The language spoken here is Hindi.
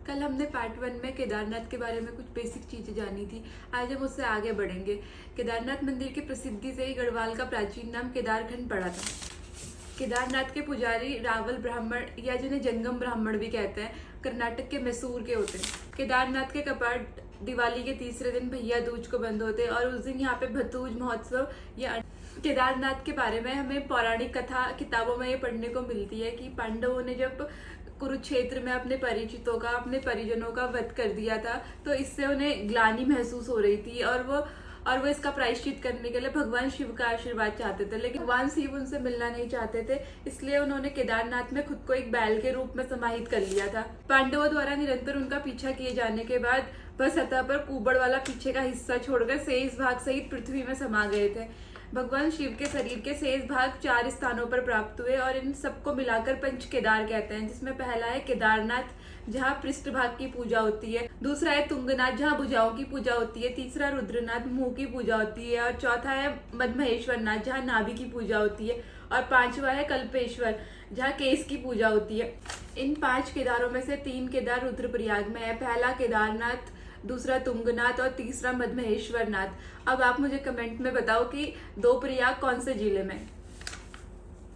कल हमने पार्ट 1 में केदारनाथ के बारे में कुछ बेसिक चीज़ें जानी थी। आज हम उससे आगे बढ़ेंगे। केदारनाथ मंदिर की प्रसिद्धि से ही गढ़वाल का प्राचीन नाम केदारखंड पड़ा था। केदारनाथ के पुजारी रावल ब्राह्मण या जिन्हें जंगम ब्राह्मण भी कहते हैं, कर्नाटक के मैसूर के होते हैं। केदारनाथ के कपाट दिवाली के तीसरे दिन भैया दूज को बंद होते हैं और उस दिन यहाँ पे भतूज महोत्सव या केदारनाथ के बारे में हमें पौराणिक कथा किताबों में ये पढ़ने को मिलती है कि पांडवों ने जब कुरुक्षेत्र में अपने परिचितों का, अपने परिजनों का वध कर दिया था, तो इससे उन्हें ग्लानि महसूस हो रही थी और वो इसका प्रायश्चित करने के लिए भगवान शिव का आशीर्वाद चाहते थे। लेकिन भगवान शिव उनसे मिलना नहीं चाहते थे, इसलिए उन्होंने केदारनाथ में खुद को एक बैल के रूप में समाहित कर लिया था। पांडवों द्वारा निरंतर उनका पीछा किए जाने के बाद वह सतह पर कुबड़ वाला पीछे का हिस्सा छोड़कर शेष भाग सहित पृथ्वी में समा गए थे। भगवान शिव के शरीर के शेष भाग 4 स्थानों पर प्राप्त हुए और इन सबको मिलाकर पंच केदार कहते हैं, जिसमें पहला है केदारनाथ जहाँ पृष्ठ भाग की पूजा होती है, दूसरा है तुंगनाथ जहाँ भुजाओं की पूजा होती है, तीसरा रुद्रनाथ मुंह की पूजा होती है और चौथा है मदमहेश्वर नाथ जहाँ नाभि की पूजा होती है और पांचवा है कल्पेश्वर जहाँ केस की पूजा होती है। इन 5 केदारों में से 3 केदार रुद्रप्रयाग में है। पहला केदारनाथ, दूसरा तुंगनाथ और तीसरा मदमहेश्वर नाथ। अब आप मुझे कमेंट में बताओ कि 2 प्रयाग कौन से जिले में।